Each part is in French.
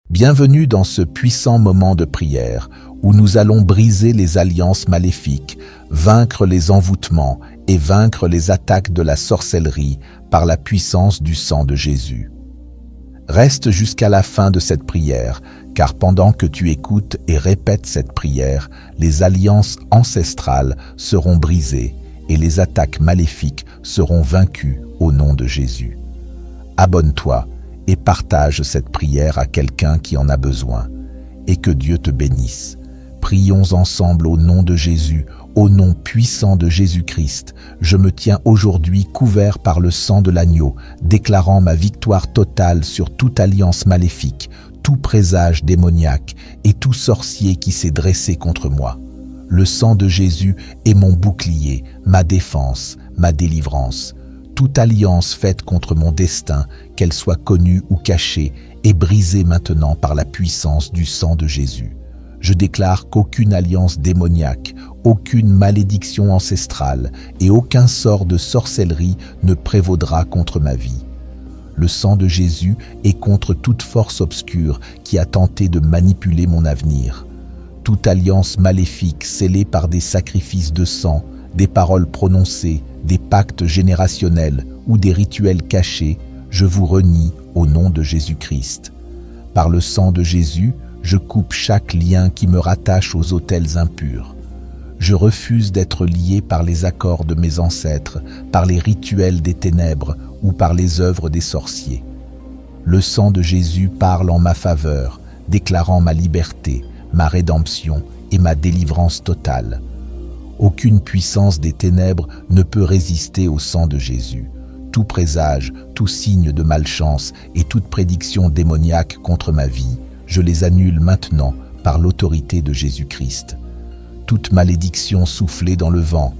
Bienvenue dans ce puissant moment de prière où nous allons briser les alliances maléfiques, vaincre les envoûtements et vaincre les attaques de la sorcellerie par la puissance du sang de Jésus. Reste jusqu'à la fin de cette prière, car pendant que tu écoutes et répètes cette prière, les alliances ancestrales seront brisées et les attaques maléfiques seront vaincues au nom de Jésus. Abonne-toi et partage cette prière à quelqu'un qui en a besoin. Et que Dieu te bénisse. Prions ensemble au nom de Jésus, au nom puissant de Jésus-Christ. Je me tiens aujourd'hui couvert par le sang de l'agneau, déclarant ma victoire totale sur toute alliance maléfique, tout présage démoniaque et tout sorcier qui s'est dressé contre moi. Le sang de Jésus est mon bouclier, ma défense, ma délivrance. Toute alliance faite contre mon destin, qu'elle soit connue ou cachée, est brisée maintenant par la puissance du sang de Jésus. Je déclare qu'aucune alliance démoniaque, aucune malédiction ancestrale et aucun sort de sorcellerie ne prévaudra contre ma vie. Le sang de Jésus est contre toute force obscure qui a tenté de manipuler mon avenir. Toute alliance maléfique scellée par des sacrifices de sang, des paroles prononcées, des pactes générationnels ou des rituels cachés, je vous renie au nom de Jésus-Christ. Par le sang de Jésus, je coupe chaque lien qui me rattache aux autels impurs. Je refuse d'être lié par les accords de mes ancêtres, par les rituels des ténèbres ou par les œuvres des sorciers. Le sang de Jésus parle en ma faveur, déclarant ma liberté, ma rédemption et ma délivrance totale. Aucune puissance des ténèbres ne peut résister au sang de Jésus. Tout présage, tout signe de malchance et toute prédiction démoniaque contre ma vie, je les annule maintenant par l'autorité de Jésus-Christ. Toute malédiction soufflée dans le vent,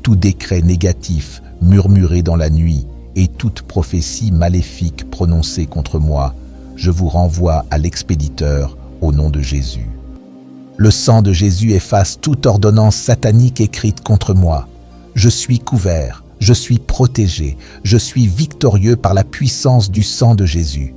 tout décret négatif murmuré dans la nuit et toute prophétie maléfique prononcée contre moi, je vous renvoie à l'expéditeur au nom de Jésus. Le sang de Jésus efface toute ordonnance satanique écrite contre moi. Je suis couvert, je suis protégé, je suis victorieux par la puissance du sang de Jésus.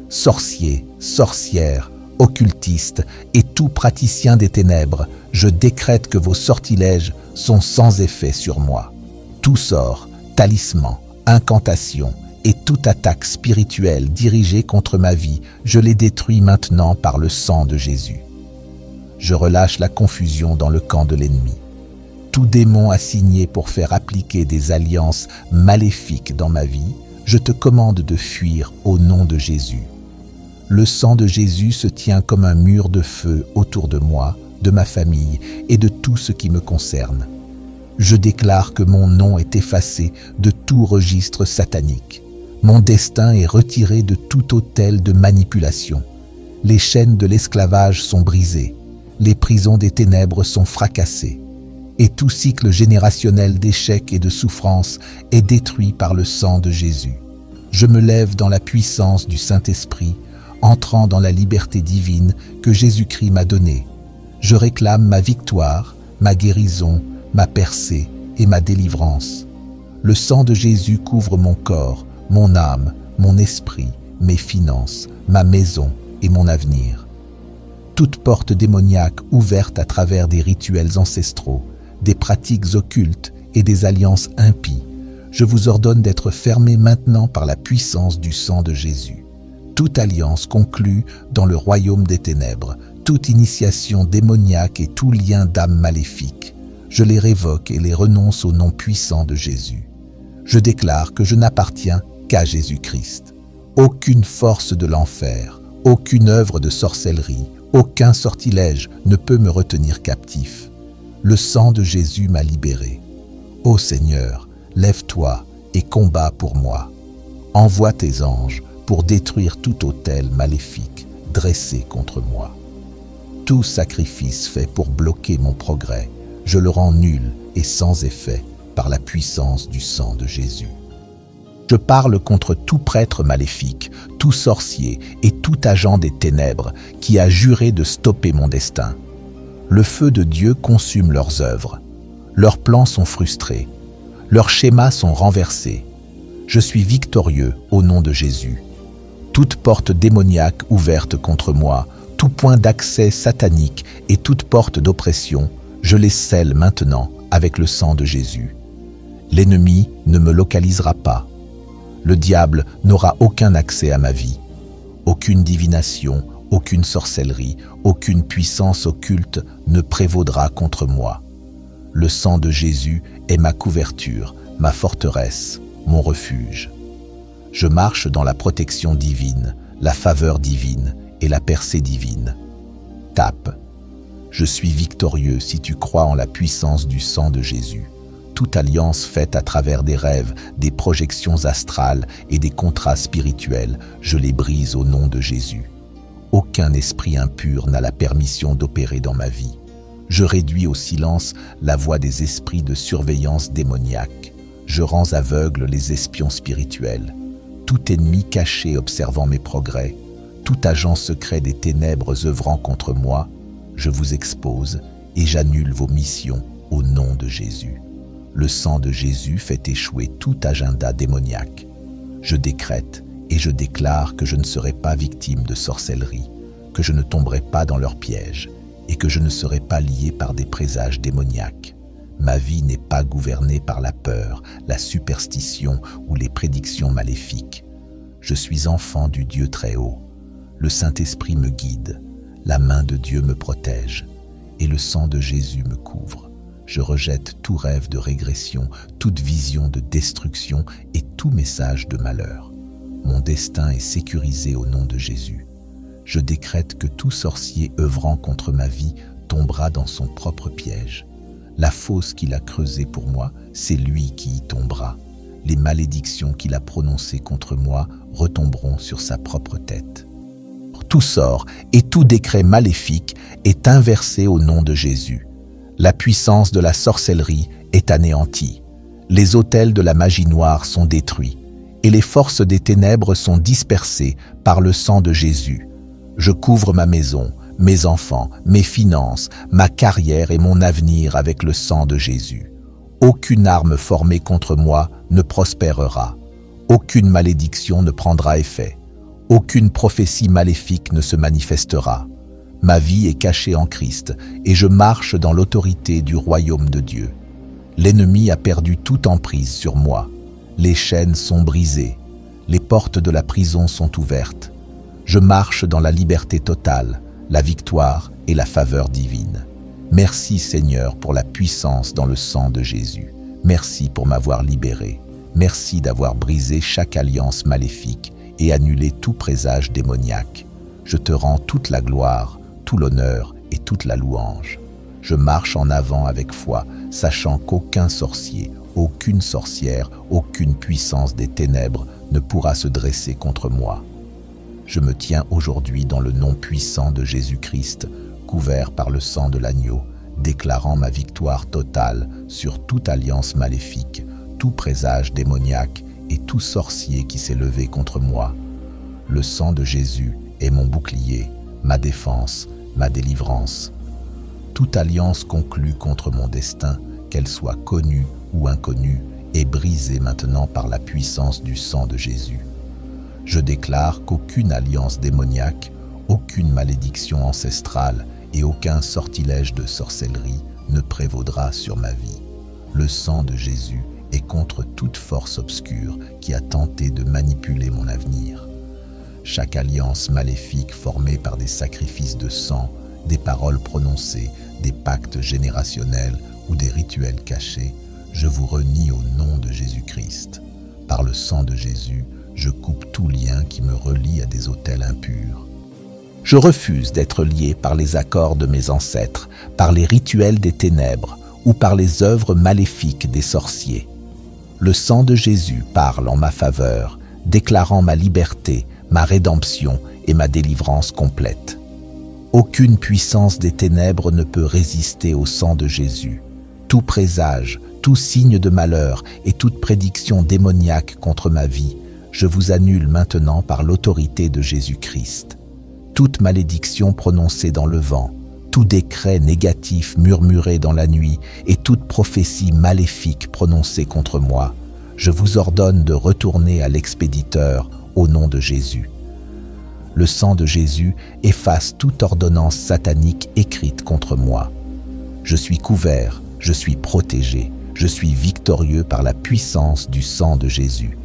Sorciers, sorcières, occultistes et tout praticien des ténèbres, je décrète que vos sortilèges sont sans effet sur moi. Tout sort, talisman, incantation et toute attaque spirituelle dirigée contre ma vie, je les détruis maintenant par le sang de Jésus. Je relâche la confusion dans le camp de l'ennemi. Tout démon assigné pour faire appliquer des alliances maléfiques dans ma vie, je te commande de fuir au nom de Jésus. Le sang de Jésus se tient comme un mur de feu autour de moi, de ma famille et de tout ce qui me concerne. Je déclare que mon nom est effacé de tout registre satanique. Mon destin est retiré de tout autel de manipulation. Les chaînes de l'esclavage sont brisées. Les prisons des ténèbres sont fracassées, et tout cycle générationnel d'échecs et de souffrances est détruit par le sang de Jésus. Je me lève dans la puissance du Saint-Esprit, entrant dans la liberté divine que Jésus-Christ m'a donnée. Je réclame ma victoire, ma guérison, ma percée et ma délivrance. Le sang de Jésus couvre mon corps, mon âme, mon esprit, mes finances, ma maison et mon avenir. Toute porte démoniaque ouverte à travers des rituels ancestraux, des pratiques occultes et des alliances impies, je vous ordonne d'être fermée maintenant par la puissance du sang de Jésus. Toute alliance conclue dans le royaume des ténèbres, toute initiation démoniaque et tout lien d'âme maléfique, je les révoque et les renonce au nom puissant de Jésus. Je déclare que je n'appartiens qu'à Jésus-Christ. Aucune force de l'enfer, aucune œuvre de sorcellerie, aucun sortilège ne peut me retenir captif. Le sang de Jésus m'a libéré. Ô Seigneur, lève-toi et combats pour moi. Envoie tes anges pour détruire tout autel maléfique dressé contre moi. Tout sacrifice fait pour bloquer mon progrès, je le rends nul et sans effet par la puissance du sang de Jésus. Je parle contre tout prêtre maléfique, tout sorcier et tout agent des ténèbres qui a juré de stopper mon destin. Le feu de Dieu consume leurs œuvres. Leurs plans sont frustrés. Leurs schémas sont renversés. Je suis victorieux au nom de Jésus. Toute porte démoniaque ouverte contre moi, tout point d'accès satanique et toute porte d'oppression, je les scelle maintenant avec le sang de Jésus. L'ennemi ne me localisera pas. Le diable n'aura aucun accès à ma vie. Aucune divination, aucune sorcellerie, aucune puissance occulte ne prévaudra contre moi. Le sang de Jésus est ma couverture, ma forteresse, mon refuge. Je marche dans la protection divine, la faveur divine et la percée divine. Tape. Je suis victorieux si tu crois en la puissance du sang de Jésus. Toute alliance faite à travers des rêves, des projections astrales et des contrats spirituels, je les brise au nom de Jésus. Aucun esprit impur n'a la permission d'opérer dans ma vie. Je réduis au silence la voix des esprits de surveillance démoniaque. Je rends aveugles les espions spirituels. Tout ennemi caché observant mes progrès, tout agent secret des ténèbres œuvrant contre moi, je vous expose et j'annule vos missions au nom de Jésus. Le sang de Jésus fait échouer tout agenda démoniaque. Je décrète et je déclare que je ne serai pas victime de sorcellerie, que je ne tomberai pas dans leurs pièges et que je ne serai pas lié par des présages démoniaques. Ma vie n'est pas gouvernée par la peur, la superstition ou les prédictions maléfiques. Je suis enfant du Dieu très haut. Le Saint-Esprit me guide, la main de Dieu me protège et le sang de Jésus me couvre. Je rejette tout rêve de régression, toute vision de destruction et tout message de malheur. Mon destin est sécurisé au nom de Jésus. Je décrète que tout sorcier œuvrant contre ma vie tombera dans son propre piège. La fosse qu'il a creusée pour moi, c'est lui qui y tombera. Les malédictions qu'il a prononcées contre moi retomberont sur sa propre tête. Tout sort et tout décret maléfique est inversé au nom de Jésus. La puissance de la sorcellerie est anéantie. Les autels de la magie noire sont détruits et les forces des ténèbres sont dispersées par le sang de Jésus. Je couvre ma maison, mes enfants, mes finances, ma carrière et mon avenir avec le sang de Jésus. Aucune arme formée contre moi ne prospérera. Aucune malédiction ne prendra effet. Aucune prophétie maléfique ne se manifestera. Ma vie est cachée en Christ et je marche dans l'autorité du royaume de Dieu. L'ennemi a perdu toute emprise sur moi. Les chaînes sont brisées. Les portes de la prison sont ouvertes. Je marche dans la liberté totale, la victoire et la faveur divine. Merci Seigneur pour la puissance dans le sang de Jésus. Merci pour m'avoir libéré. Merci d'avoir brisé chaque alliance maléfique et annulé tout présage démoniaque. Je te rends toute la gloire, tout l'honneur et toute la louange. Je marche en avant avec foi, sachant qu'aucun sorcier, aucune sorcière, aucune puissance des ténèbres ne pourra se dresser contre moi. Je me tiens aujourd'hui dans le nom puissant de Jésus-Christ, couvert par le sang de l'agneau, déclarant ma victoire totale sur toute alliance maléfique, tout présage démoniaque et tout sorcier qui s'est levé contre moi. Le sang de Jésus est mon bouclier, ma défense, ma délivrance. Toute alliance conclue contre mon destin, qu'elle soit connue ou inconnue, est brisée maintenant par la puissance du sang de Jésus. Je déclare qu'aucune alliance démoniaque, aucune malédiction ancestrale et aucun sortilège de sorcellerie ne prévaudra sur ma vie. Le sang de Jésus est contre toute force obscure qui a tenté de manipuler mon avenir. Chaque alliance maléfique formée par des sacrifices de sang, des paroles prononcées, des pactes générationnels ou des rituels cachés, je vous renie au nom de Jésus-Christ. Par le sang de Jésus, je coupe tout lien qui me relie à des autels impurs. Je refuse d'être lié par les accords de mes ancêtres, par les rituels des ténèbres ou par les œuvres maléfiques des sorciers. Le sang de Jésus parle en ma faveur, déclarant ma liberté, ma rédemption et ma délivrance complète. Aucune puissance des ténèbres ne peut résister au sang de Jésus. Tout présage, tout signe de malheur et toute prédiction démoniaque contre ma vie, je vous annule maintenant par l'autorité de Jésus-Christ. Toute malédiction prononcée dans le vent, tout décret négatif murmuré dans la nuit et toute prophétie maléfique prononcée contre moi, je vous ordonne de retourner à l'expéditeur au nom de Jésus. Le sang de Jésus efface toute ordonnance satanique écrite contre moi. Je suis couvert, je suis protégé, je suis victorieux par la puissance du sang de Jésus.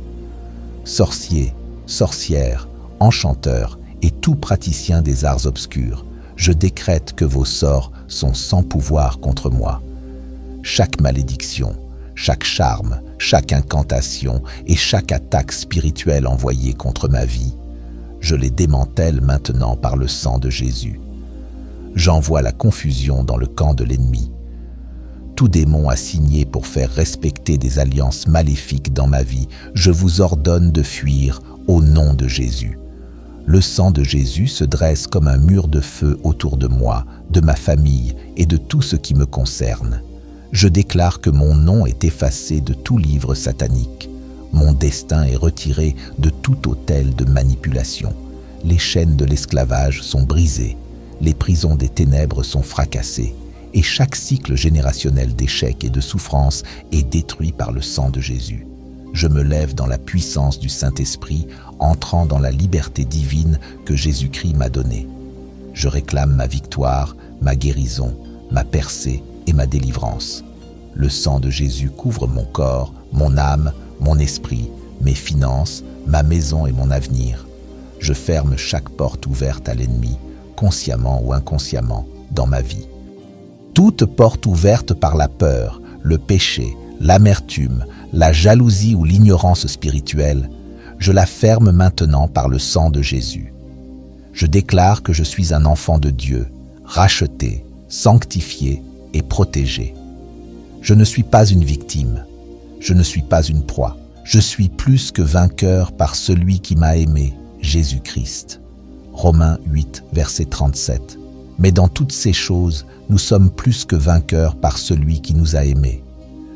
Sorciers, sorcières, enchanteurs et tout praticien des arts obscurs, je décrète que vos sorts sont sans pouvoir contre moi. Chaque malédiction, chaque charme, chaque incantation et chaque attaque spirituelle envoyée contre ma vie, je les démantèle maintenant par le sang de Jésus. J'envoie la confusion dans le camp de l'ennemi. Tout démon assigné pour faire respecter des alliances maléfiques dans ma vie, je vous ordonne de fuir au nom de Jésus. Le sang de Jésus se dresse comme un mur de feu autour de moi, de ma famille et de tout ce qui me concerne. Je déclare que mon nom est effacé de tout livre satanique. Mon destin est retiré de tout autel de manipulation. Les chaînes de l'esclavage sont brisées. Les prisons des ténèbres sont fracassées. Et chaque cycle générationnel d'échecs et de souffrances est détruit par le sang de Jésus. Je me lève dans la puissance du Saint-Esprit, entrant dans la liberté divine que Jésus-Christ m'a donnée. Je réclame ma victoire, ma guérison, ma percée et ma délivrance. Le sang de Jésus couvre mon corps, mon âme, mon esprit, mes finances, ma maison et mon avenir. Je ferme chaque porte ouverte à l'ennemi, consciemment ou inconsciemment, dans ma vie. Toute porte ouverte par la peur, le péché, l'amertume, la jalousie ou l'ignorance spirituelle, je la ferme maintenant par le sang de Jésus. Je déclare que je suis un enfant de Dieu, racheté, sanctifié et protégé. Je ne suis pas une victime, je ne suis pas une proie, je suis plus que vainqueur par celui qui m'a aimé, Jésus-Christ. Romains 8, verset 37. Mais dans toutes ces choses, nous sommes plus que vainqueurs par celui qui nous a aimés.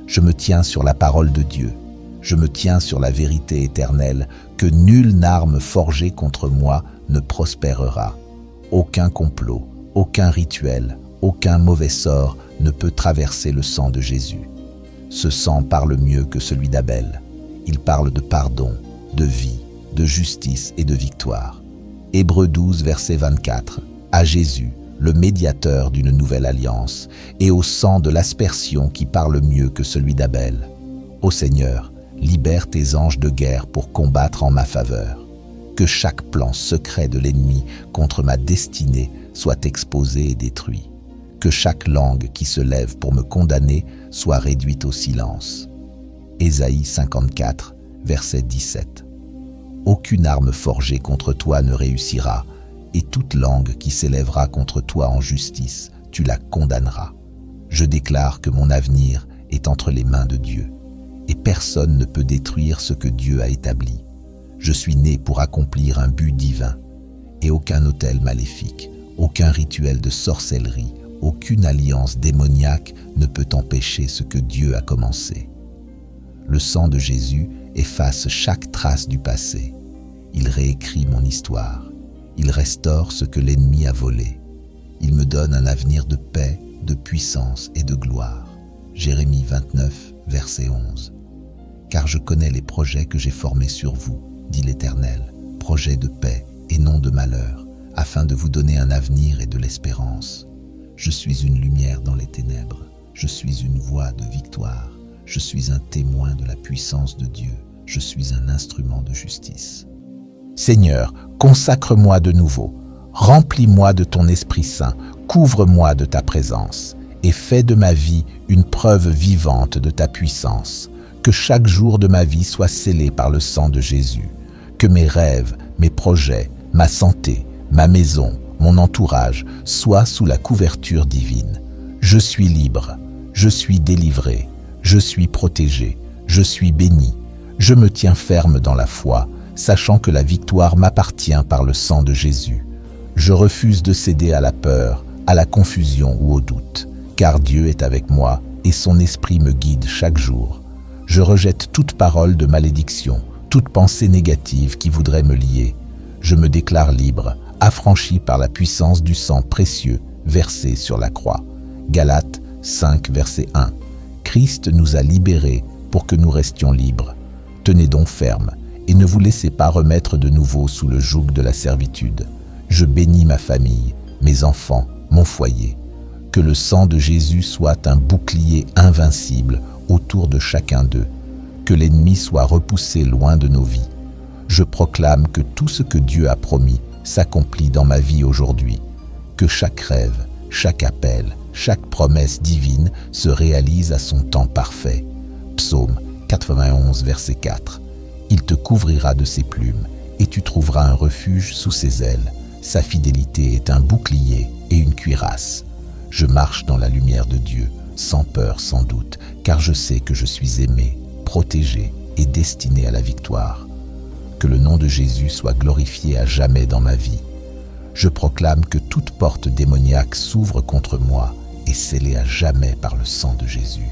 Je me tiens sur la parole de Dieu. Je me tiens sur la vérité éternelle, que nulle arme forgée contre moi ne prospérera. Aucun complot, aucun rituel, aucun mauvais sort ne peut traverser le sang de Jésus. Ce sang parle mieux que celui d'Abel. Il parle de pardon, de vie, de justice et de victoire. Hébreux 12, verset 24. À Jésus, le médiateur d'une nouvelle alliance, et au sang de l'aspersion qui parle mieux que celui d'Abel. Ô Seigneur, libère tes anges de guerre pour combattre en ma faveur. Que chaque plan secret de l'ennemi contre ma destinée soit exposé et détruit. Que chaque langue qui se lève pour me condamner soit réduite au silence. Ésaïe 54, verset 17. Aucune arme forgée contre toi ne réussira, et toute langue qui s'élèvera contre toi en justice, tu la condamneras. Je déclare que mon avenir est entre les mains de Dieu, et personne ne peut détruire ce que Dieu a établi. Je suis né pour accomplir un but divin, et aucun autel maléfique, aucun rituel de sorcellerie, aucune alliance démoniaque ne peut empêcher ce que Dieu a commencé. Le sang de Jésus efface chaque trace du passé. Il réécrit mon histoire. Il restaure ce que l'ennemi a volé. Il me donne un avenir de paix, de puissance et de gloire. Jérémie 29, verset 11. Car je connais les projets que j'ai formés sur vous, dit l'Éternel, projets de paix et non de malheur, afin de vous donner un avenir et de l'espérance. Je suis une lumière dans les ténèbres, je suis une voix de victoire, je suis un témoin de la puissance de Dieu, je suis un instrument de justice. Seigneur, consacre-moi de nouveau, remplis-moi de ton Esprit Saint, couvre-moi de ta présence, et fais de ma vie une preuve vivante de ta puissance. Que chaque jour de ma vie soit scellé par le sang de Jésus, que mes rêves, mes projets, ma santé, ma maison, mon entourage soient sous la couverture divine. Je suis libre, je suis délivré, je suis protégé, je suis béni, je me tiens ferme dans la foi, sachant que la victoire m'appartient par le sang de Jésus. Je refuse de céder à la peur, à la confusion ou au doute, car Dieu est avec moi et son esprit me guide chaque jour. Je rejette toute parole de malédiction, toute pensée négative qui voudrait me lier. Je me déclare libre, affranchi par la puissance du sang précieux versé sur la croix. Galates 5, verset 1. Christ nous a libérés pour que nous restions libres. Tenez donc ferme et ne vous laissez pas remettre de nouveau sous le joug de la servitude. Je bénis ma famille, mes enfants, mon foyer. Que le sang de Jésus soit un bouclier invincible autour de chacun d'eux. Que l'ennemi soit repoussé loin de nos vies. Je proclame que tout ce que Dieu a promis s'accomplit dans ma vie aujourd'hui. Que chaque rêve, chaque appel, chaque promesse divine se réalise à son temps parfait. Psaume 91, verset 4. Il te couvrira de ses plumes, et tu trouveras un refuge sous ses ailes. Sa fidélité est un bouclier et une cuirasse. Je marche dans la lumière de Dieu, sans peur, sans doute, car je sais que je suis aimé, protégé et destiné à la victoire. Que le nom de Jésus soit glorifié à jamais dans ma vie. Je proclame que toute porte démoniaque s'ouvre contre moi et scellée à jamais par le sang de Jésus.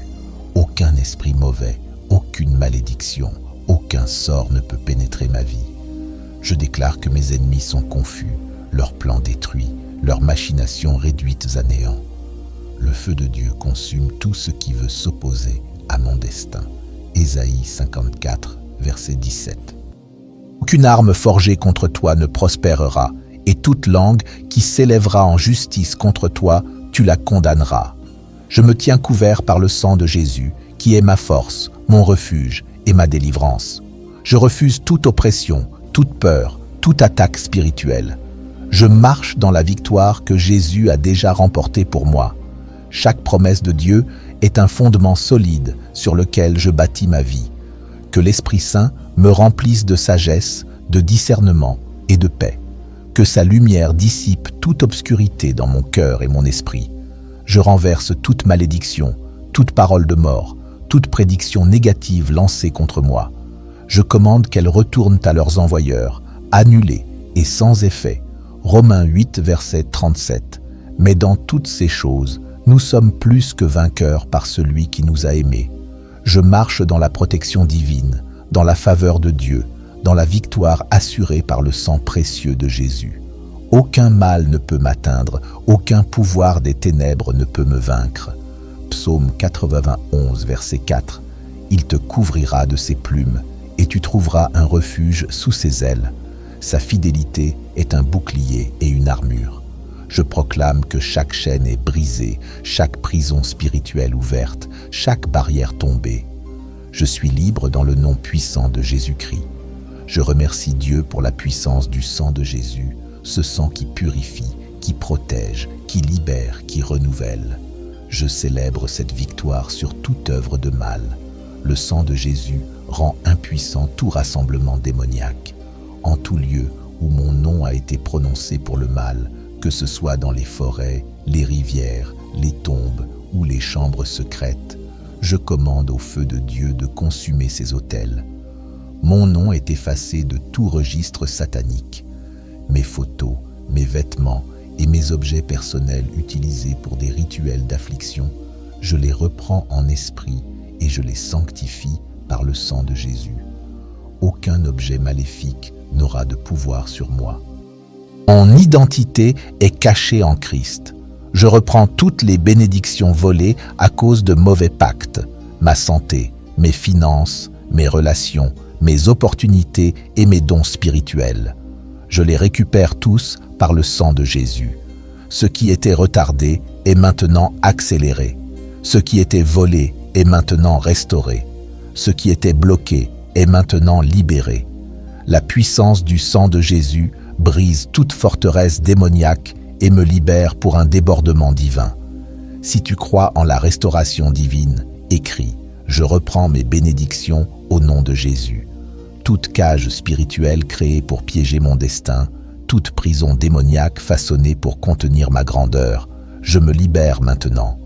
Aucun esprit mauvais, aucune malédiction, aucun sort ne peut pénétrer ma vie. Je déclare que mes ennemis sont confus, leurs plans détruits, leurs machinations réduites à néant. Le feu de Dieu consume tout ce qui veut s'opposer à mon destin. Ésaïe 54, verset 17. Aucune arme forgée contre toi ne prospérera, et toute langue qui s'élèvera en justice contre toi, tu la condamneras. Je me tiens couvert par le sang de Jésus, qui est ma force, mon refuge et ma délivrance. Je refuse toute oppression, toute peur, toute attaque spirituelle. Je marche dans la victoire que Jésus a déjà remportée pour moi. Chaque promesse de Dieu est un fondement solide sur lequel je bâtis ma vie. Que l'Esprit Saint me remplisse de sagesse, de discernement et de paix. Que sa lumière dissipe toute obscurité dans mon cœur et mon esprit. Je renverse toute malédiction, toute parole de mort, toute prédiction négative lancée contre moi. Je commande qu'elles retournent à leurs envoyeurs, annulées et sans effet. Romains 8, verset 37. Mais dans toutes ces choses, nous sommes plus que vainqueurs par celui qui nous a aimés. Je marche dans la protection divine, dans la faveur de Dieu, dans la victoire assurée par le sang précieux de Jésus. Aucun mal ne peut m'atteindre, aucun pouvoir des ténèbres ne peut me vaincre. Psaume 91, verset 4. Il te couvrira de ses plumes, et tu trouveras un refuge sous ses ailes. Sa fidélité est un bouclier et une armure. Je proclame que chaque chaîne est brisée, chaque prison spirituelle ouverte, chaque barrière tombée. Je suis libre dans le nom puissant de Jésus-Christ. Je remercie Dieu pour la puissance du sang de Jésus, ce sang qui purifie, qui protège, qui libère, qui renouvelle. Je célèbre cette victoire sur toute œuvre de mal. Le sang de Jésus rend impuissant tout rassemblement démoniaque. En tout lieu où mon nom a été prononcé pour le mal, que ce soit dans les forêts, les rivières, les tombes ou les chambres secrètes, je commande au feu de Dieu de consumer ces autels. Mon nom est effacé de tout registre satanique. Mes photos, mes vêtements et mes objets personnels utilisés pour des rituels d'affliction, je les reprends en esprit et je les sanctifie par le sang de Jésus. Aucun objet maléfique n'aura de pouvoir sur moi. Mon identité est cachée en Christ. Je reprends toutes les bénédictions volées à cause de mauvais pactes, ma santé, mes finances, mes relations, mes opportunités et mes dons spirituels. Je les récupère tous par le sang de Jésus. Ce qui était retardé est maintenant accéléré. Ce qui était volé est maintenant restauré. Ce qui était bloqué est maintenant libéré. La puissance du sang de Jésus brise toute forteresse démoniaque et me libère pour un débordement divin. Si tu crois en la restauration divine, écris « Je reprends mes bénédictions au nom de Jésus ». Toute cage spirituelle créée pour piéger mon destin, toute prison démoniaque façonnée pour contenir ma grandeur, je me libère maintenant.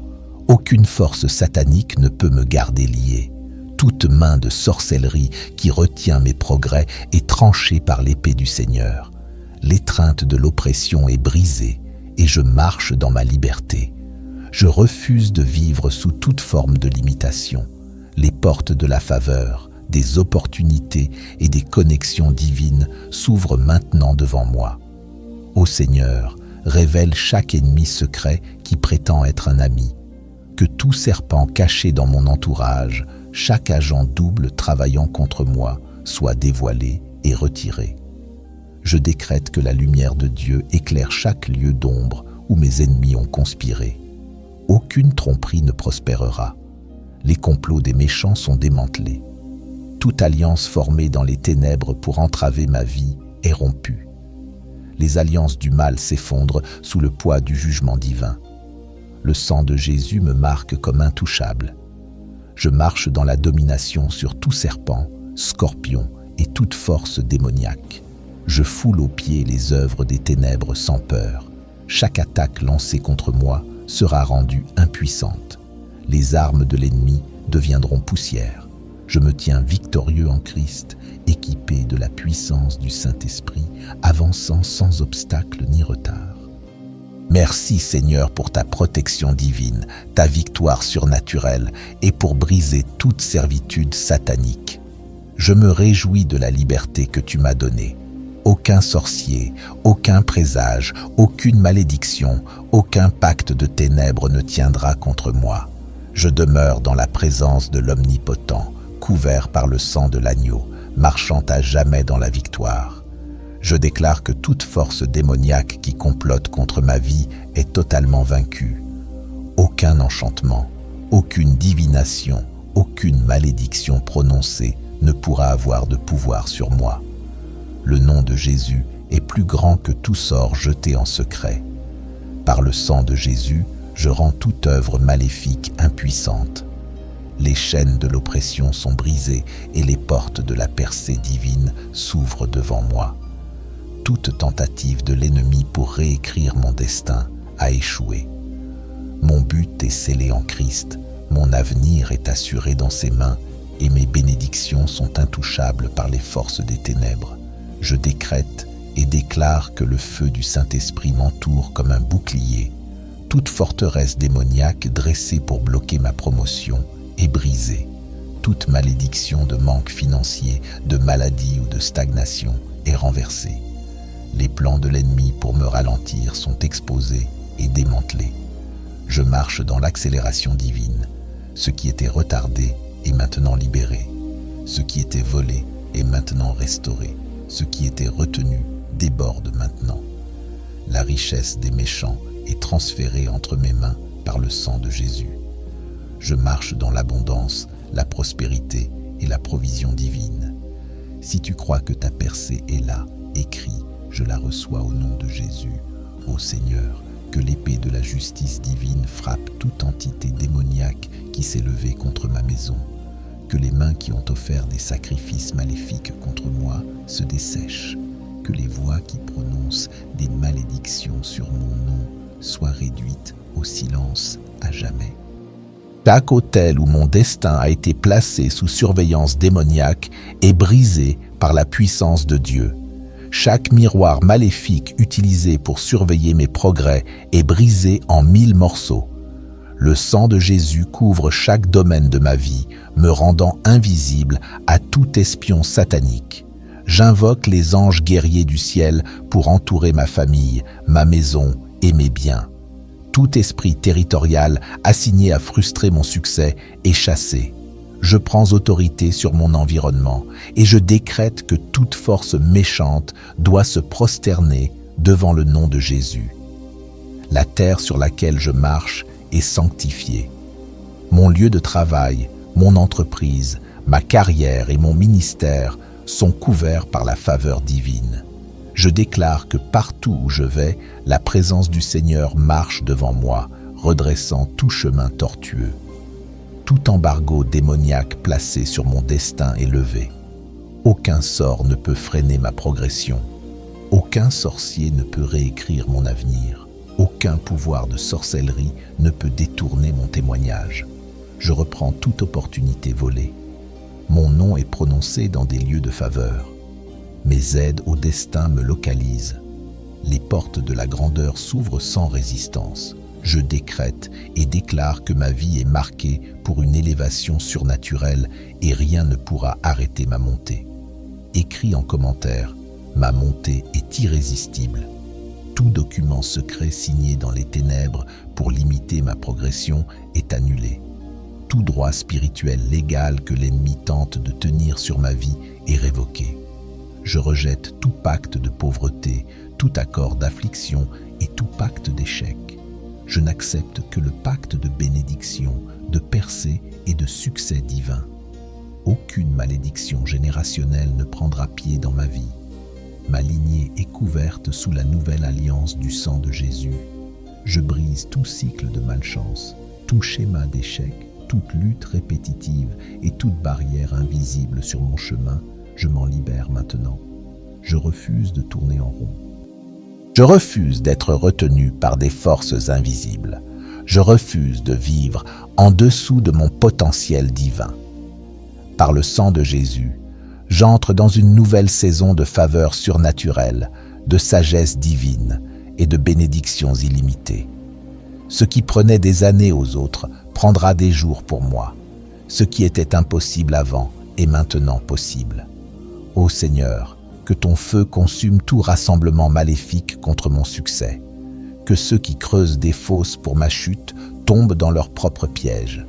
Aucune force satanique ne peut me garder lié. Toute main de sorcellerie qui retient mes progrès est tranchée par l'épée du Seigneur. L'étreinte de l'oppression est brisée et je marche dans ma liberté. Je refuse de vivre sous toute forme de limitation. Les portes de la faveur, des opportunités et des connexions divines s'ouvrent maintenant devant moi. Ô Seigneur, révèle chaque ennemi secret qui prétend être un ami. Que tout serpent caché dans mon entourage, chaque agent double travaillant contre moi, soit dévoilé et retiré. Je décrète que la lumière de Dieu éclaire chaque lieu d'ombre où mes ennemis ont conspiré. Aucune tromperie ne prospérera. Les complots des méchants sont démantelés. Toute alliance formée dans les ténèbres pour entraver ma vie est rompue. Les alliances du mal s'effondrent sous le poids du jugement divin. Le sang de Jésus me marque comme intouchable. Je marche dans la domination sur tout serpent, scorpion et toute force démoniaque. Je foule aux pieds les œuvres des ténèbres sans peur. Chaque attaque lancée contre moi sera rendue impuissante. Les armes de l'ennemi deviendront poussière. Je me tiens victorieux en Christ, équipé de la puissance du Saint-Esprit, avançant sans obstacle ni retard. Merci Seigneur pour ta protection divine, ta victoire surnaturelle et pour briser toute servitude satanique. Je me réjouis de la liberté que tu m'as donnée. Aucun sorcier, aucun présage, aucune malédiction, aucun pacte de ténèbres ne tiendra contre moi. Je demeure dans la présence de l'Omnipotent, couvert par le sang de l'agneau, marchant à jamais dans la victoire. Je déclare que toute force démoniaque qui complote contre ma vie est totalement vaincue. Aucun enchantement, aucune divination, aucune malédiction prononcée ne pourra avoir de pouvoir sur moi. Le nom de Jésus est plus grand que tout sort jeté en secret. Par le sang de Jésus, je rends toute œuvre maléfique impuissante. Les chaînes de l'oppression sont brisées et les portes de la percée divine s'ouvrent devant moi. Toute tentative de l'ennemi pour réécrire mon destin a échoué. Mon but est scellé en Christ, mon avenir est assuré dans ses mains et mes bénédictions sont intouchables par les forces des ténèbres. Je décrète et déclare que le feu du Saint-Esprit m'entoure comme un bouclier. Toute forteresse démoniaque dressée pour bloquer ma promotion est brisée. Toute malédiction de manque financier, de maladie ou de stagnation est renversée. Les plans de l'ennemi pour me ralentir sont exposés et démantelés. Je marche dans l'accélération divine. Ce qui était retardé est maintenant libéré. Ce qui était volé est maintenant restauré. Ce qui était retenu déborde maintenant. La richesse des méchants est transférée entre mes mains par le sang de Jésus. Je marche dans l'abondance, la prospérité et la provision divine. Si tu crois que ta percée est là, écris, je la reçois au nom de Jésus. Ô Seigneur, que l'épée de la justice divine frappe toute entité démoniaque qui s'est levée contre ma maison. Que les mains qui ont offert des sacrifices maléfiques contre moi se dessèchent. Que les voix qui prononcent des malédictions sur mon nom soient réduites au silence à jamais. Chaque autel où mon destin a été placé sous surveillance démoniaque est brisé par la puissance de Dieu. Chaque miroir maléfique utilisé pour surveiller mes progrès est brisé en 1000 morceaux. Le sang de Jésus couvre chaque domaine de ma vie, me rendant invisible à tout espion satanique. J'invoque les anges guerriers du ciel pour entourer ma famille, ma maison et mes biens. Tout esprit territorial assigné à frustrer mon succès est chassé. Je prends autorité sur mon environnement et je décrète que toute force méchante doit se prosterner devant le nom de Jésus. La terre sur laquelle je marche est sanctifiée. Mon lieu de travail, mon entreprise, ma carrière et mon ministère sont couverts par la faveur divine. Je déclare que partout où je vais, la présence du Seigneur marche devant moi, redressant tout chemin tortueux. Tout embargo démoniaque placé sur mon destin est levé. Aucun sort ne peut freiner ma progression. Aucun sorcier ne peut réécrire mon avenir. Aucun pouvoir de sorcellerie ne peut détourner mon témoignage. Je reprends toute opportunité volée. Mon nom est prononcé dans des lieux de faveur. Mes aides au destin me localisent. Les portes de la grandeur s'ouvrent sans résistance. Je décrète et déclare que ma vie est marquée pour une élévation surnaturelle et rien ne pourra arrêter ma montée. Écris en commentaire, ma montée est irrésistible. Tout document secret signé dans les ténèbres pour limiter ma progression est annulé. Tout droit spirituel légal que l'ennemi tente de tenir sur ma vie est révoqué. Je rejette tout pacte de pauvreté, tout accord d'affliction et tout pacte d'échec. Je n'accepte que le pacte de bénédiction, de percée et de succès divin. Aucune malédiction générationnelle ne prendra pied dans ma vie. Ma lignée est couverte sous la nouvelle alliance du sang de Jésus. Je brise tout cycle de malchance, tout schéma d'échec, toute lutte répétitive et toute barrière invisible sur mon chemin. Je m'en libère maintenant. Je refuse de tourner en rond. Je refuse d'être retenu par des forces invisibles. Je refuse de vivre en dessous de mon potentiel divin. Par le sang de Jésus, j'entre dans une nouvelle saison de faveurs surnaturelles, de sagesse divine et de bénédictions illimitées. Ce qui prenait des années aux autres prendra des jours pour moi. Ce qui était impossible avant est maintenant possible. Ô Seigneur, que ton feu consume tout rassemblement maléfique contre mon succès. Que ceux qui creusent des fosses pour ma chute tombent dans leur propre piège.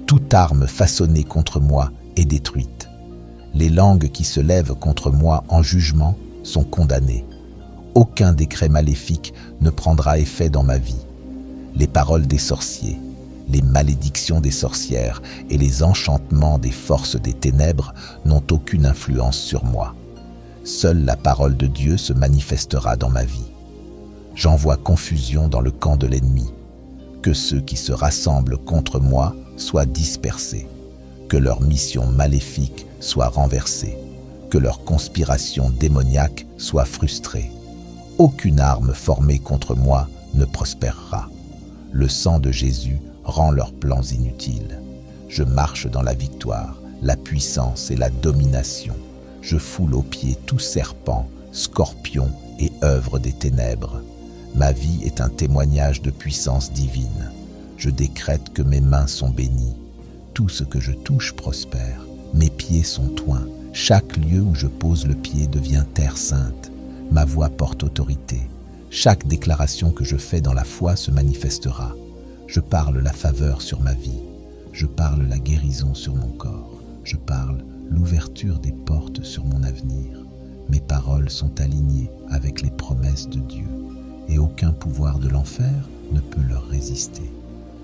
Toute arme façonnée contre moi est détruite. Les langues qui se lèvent contre moi en jugement sont condamnées. Aucun décret maléfique ne prendra effet dans ma vie. Les paroles des sorciers, les malédictions des sorcières et les enchantements des forces des ténèbres n'ont aucune influence sur moi. Seule la parole de Dieu se manifestera dans ma vie. J'envoie confusion dans le camp de l'ennemi. Que ceux qui se rassemblent contre moi soient dispersés. Que leur mission maléfique soit renversée. Que leur conspiration démoniaque soit frustrée. Aucune arme formée contre moi ne prospérera. Le sang de Jésus rend leurs plans inutiles. Je marche dans la victoire, la puissance et la domination. Je foule aux pieds tout serpent, scorpion et œuvre des ténèbres. Ma vie est un témoignage de puissance divine. Je décrète que mes mains sont bénies. Tout ce que je touche prospère. Mes pieds sont oints. Chaque lieu où je pose le pied devient terre sainte. Ma voix porte autorité. Chaque déclaration que je fais dans la foi se manifestera. Je parle la faveur sur ma vie. Je parle la guérison sur mon corps. Je parle l'ouverture des portes sur mon avenir. Mes paroles sont alignées avec les promesses de Dieu et aucun pouvoir de l'enfer ne peut leur résister.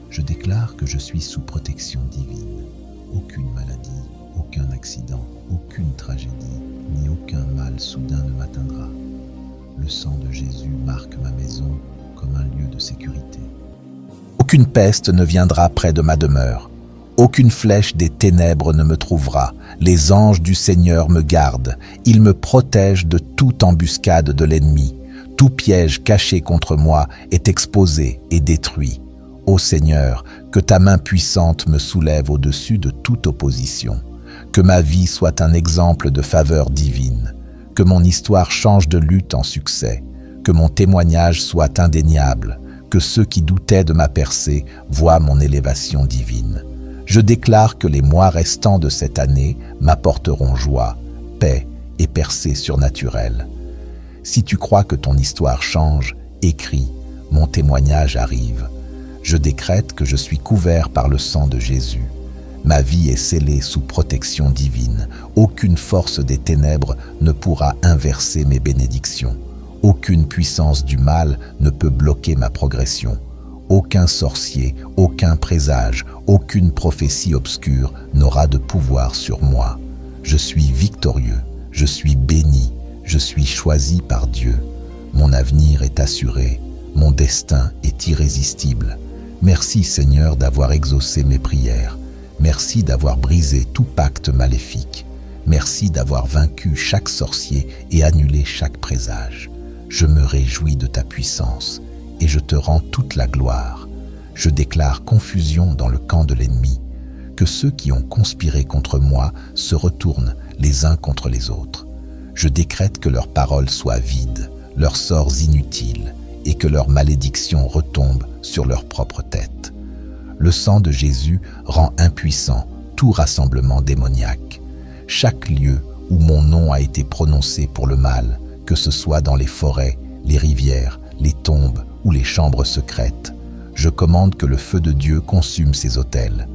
Je déclare que je suis sous protection divine. Aucune maladie, aucun accident, aucune tragédie, ni aucun mal soudain ne m'atteindra. Le sang de Jésus marque ma maison comme un lieu de sécurité. Aucune peste ne viendra près de ma demeure. Aucune flèche des ténèbres ne me trouvera. Les anges du Seigneur me gardent. Ils me protègent de toute embuscade de l'ennemi. Tout piège caché contre moi est exposé et détruit. Ô Seigneur, que ta main puissante me soulève au-dessus de toute opposition. Que ma vie soit un exemple de faveur divine. Que mon histoire change de lutte en succès. Que mon témoignage soit indéniable. Que ceux qui doutaient de ma percée voient mon élévation divine. Je déclare que les mois restants de cette année m'apporteront joie, paix et percée surnaturelle. Si tu crois que ton histoire change, écris, mon témoignage arrive. Je décrète que je suis couvert par le sang de Jésus. Ma vie est scellée sous protection divine. Aucune force des ténèbres ne pourra inverser mes bénédictions. Aucune puissance du mal ne peut bloquer ma progression. Aucun sorcier, aucun présage, aucune prophétie obscure n'aura de pouvoir sur moi. Je suis victorieux, je suis béni, je suis choisi par Dieu. Mon avenir est assuré, mon destin est irrésistible. Merci Seigneur d'avoir exaucé mes prières. Merci d'avoir brisé tout pacte maléfique. Merci d'avoir vaincu chaque sorcier et annulé chaque présage. Je me réjouis de ta puissance et je te rends toute la gloire. Je déclare confusion dans le camp de l'ennemi, que ceux qui ont conspiré contre moi se retournent les uns contre les autres. Je décrète que leurs paroles soient vides, leurs sorts inutiles, et que leurs malédictions retombent sur leur propre tête. Le sang de Jésus rend impuissant tout rassemblement démoniaque. Chaque lieu où mon nom a été prononcé pour le mal, que ce soit dans les forêts, les rivières, les tombes ou les chambres secrètes, je commande que le feu de Dieu consume ces autels.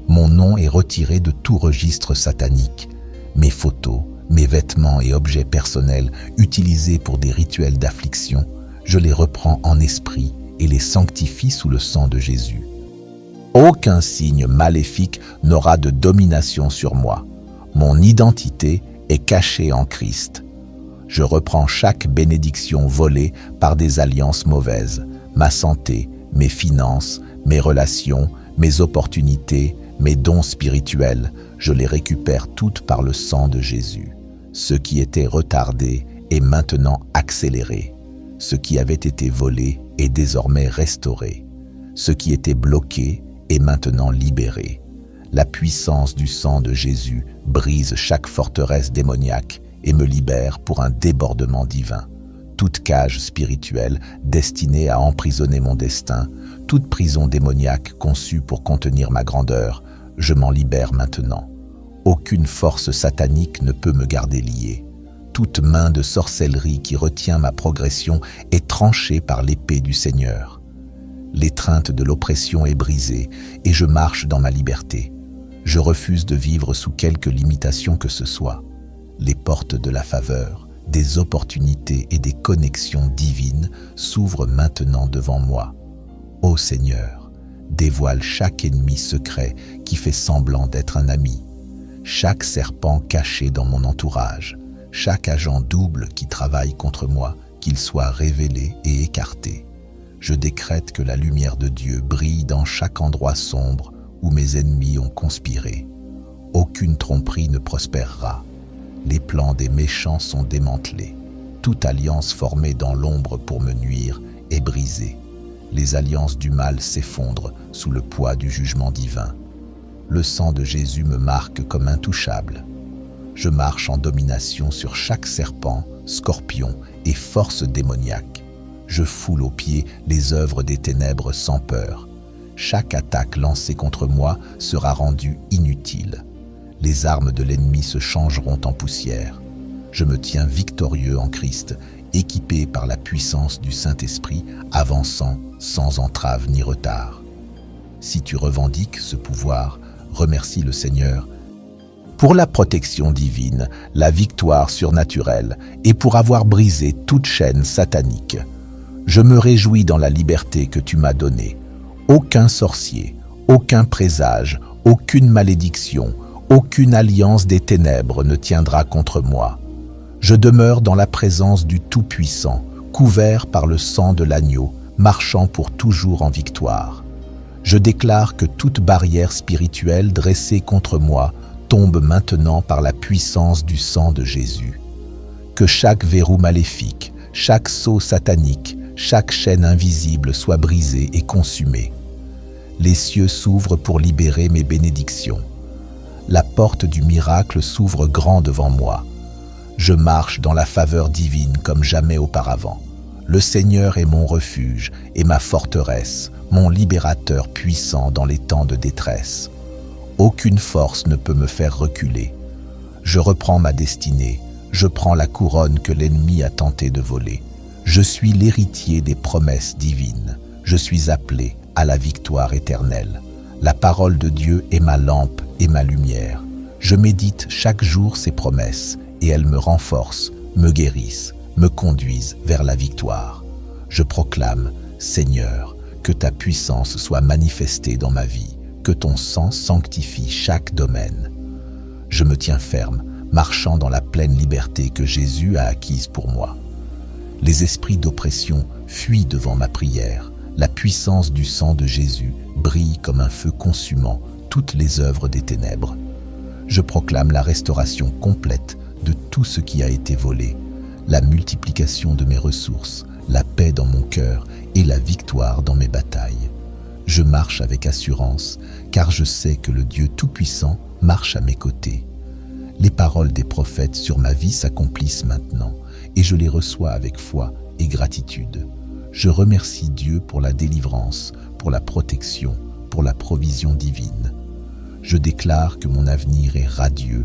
Mon nom est retiré de tout registre satanique. Mes photos, Mes vêtements et objets personnels utilisés pour des rituels d'affliction, je les reprends en esprit et les sanctifie sous le sang de Jésus. Aucun signe maléfique n'aura de domination sur moi. Mon identité est cachée en Christ. Je reprends chaque bénédiction volée par des alliances mauvaises, ma santé, mes finances, mes relations, mes opportunités, mes dons spirituels, je les récupère toutes par le sang de Jésus. Ce qui était retardé est maintenant accéléré. Ce qui avait été volé est désormais restauré. Ce qui était bloqué est maintenant libéré. La puissance du sang de Jésus brise chaque forteresse démoniaque et me libère pour un débordement divin. Toute cage spirituelle destinée à emprisonner mon destin, toute prison démoniaque conçue pour contenir ma grandeur, je m'en libère maintenant. Aucune force satanique ne peut me garder lié. Toute main de sorcellerie qui retient ma progression est tranchée par l'épée du Seigneur. L'étreinte de l'oppression est brisée et je marche dans ma liberté. Je refuse de vivre sous quelque limitation que ce soit. Les portes de la faveur, des opportunités et des connexions divines s'ouvrent maintenant devant moi. Ô Seigneur, dévoile chaque ennemi secret qui fait semblant d'être un ami, chaque serpent caché dans mon entourage, chaque agent double qui travaille contre moi, qu'il soit révélé et écarté. Je décrète que la lumière de Dieu brille dans chaque endroit sombre où mes ennemis ont conspiré. Aucune tromperie ne prospérera. Les plans des méchants sont démantelés. Toute alliance formée dans l'ombre pour me nuire est brisée. Les alliances du mal s'effondrent sous le poids du jugement divin. Le sang de Jésus me marque comme intouchable. Je marche en domination sur chaque serpent, scorpion et force démoniaque. Je foule aux pieds les œuvres des ténèbres sans peur. Chaque attaque lancée contre moi sera rendue inutile. Les armes de l'ennemi se changeront en poussière. Je me tiens victorieux en Christ, équipé par la puissance du Saint-Esprit, avançant sans entrave ni retard. Si tu revendiques ce pouvoir, remercie le Seigneur pour la protection divine, la victoire surnaturelle et pour avoir brisé toute chaîne satanique. Je me réjouis dans la liberté que tu m'as donnée. Aucun sorcier, aucun présage, aucune malédiction, aucune alliance des ténèbres ne tiendra contre moi. Je demeure dans la présence du Tout-Puissant, couvert par le sang de l'agneau, marchant pour toujours en victoire. Je déclare que toute barrière spirituelle dressée contre moi tombe maintenant par la puissance du sang de Jésus. Que chaque verrou maléfique, chaque sceau satanique, chaque chaîne invisible soit brisée et consumée. Les cieux s'ouvrent pour libérer mes bénédictions. La porte du miracle s'ouvre grand devant moi. Je marche dans la faveur divine comme jamais auparavant. Le Seigneur est mon refuge et ma forteresse, mon libérateur puissant dans les temps de détresse. Aucune force ne peut me faire reculer. Je reprends ma destinée, je prends la couronne que l'ennemi a tenté de voler. Je suis l'héritier des promesses divines. Je suis appelé à la victoire éternelle. La parole de Dieu est ma lampe et ma lumière. Je médite chaque jour ses promesses et elles me renforcent, me guérissent, me conduisent vers la victoire. Je proclame, Seigneur, que ta puissance soit manifestée dans ma vie, que ton sang sanctifie chaque domaine. Je me tiens ferme, marchant dans la pleine liberté que Jésus a acquise pour moi. Les esprits d'oppression fuient devant ma prière. La puissance du sang de Jésus brille comme un feu consumant toutes les œuvres des ténèbres. Je proclame la restauration complète de tout ce qui a été volé, la multiplication de mes ressources, la paix dans mon cœur et la victoire dans mes batailles. Je marche avec assurance, car je sais que le Dieu Tout-Puissant marche à mes côtés. Les paroles des prophètes sur ma vie s'accomplissent maintenant, et je les reçois avec foi et gratitude. Je remercie Dieu pour la délivrance, pour la protection, pour la provision divine. Je déclare que mon avenir est radieux,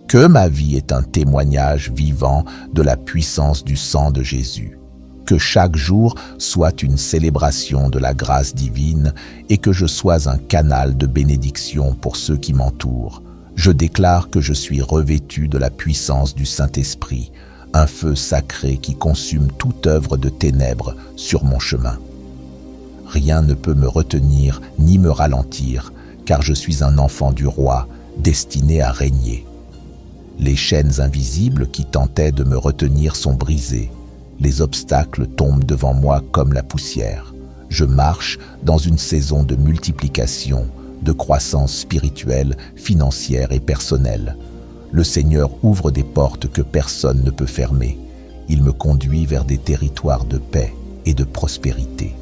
que ma vie est un témoignage vivant de la puissance du sang de Jésus, que chaque jour soit une célébration de la grâce divine et que je sois un canal de bénédiction pour ceux qui m'entourent. Je déclare que je suis revêtu de la puissance du Saint-Esprit, un feu sacré qui consume toute œuvre de ténèbres sur mon chemin. Rien ne peut me retenir ni me ralentir, car je suis un enfant du roi, destiné à régner. Les chaînes invisibles qui tentaient de me retenir sont brisées. Les obstacles tombent devant moi comme la poussière. Je marche dans une saison de multiplication, de croissance spirituelle, financière et personnelle. Le Seigneur ouvre des portes que personne ne peut fermer. Il me conduit vers des territoires de paix et de prospérité.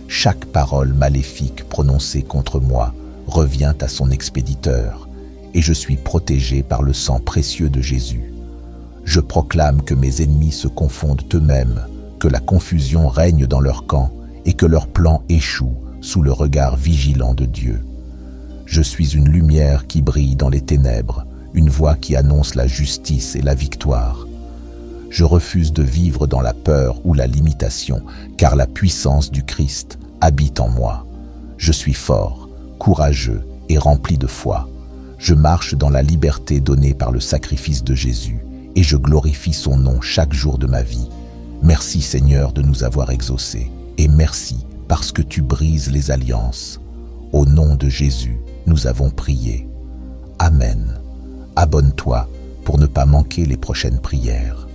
Chaque parole maléfique prononcée contre moi revient à son expéditeur, et je suis protégé par le sang précieux de Jésus. Je proclame que mes ennemis se confondent eux-mêmes, que la confusion règne dans leur camp et que leurs plans échouent sous le regard vigilant de Dieu. Je suis une lumière qui brille dans les ténèbres, une voix qui annonce la justice et la victoire. Je refuse de vivre dans la peur ou la limitation, car la puissance du Christ habite en moi. Je suis fort, courageux et rempli de foi. Je marche dans la liberté donnée par le sacrifice de Jésus et je glorifie son nom chaque jour de ma vie. Merci Seigneur de nous avoir exaucés et merci parce que tu brises les alliances. Au nom de Jésus, nous avons prié. Amen. Abonne-toi pour ne pas manquer les prochaines prières.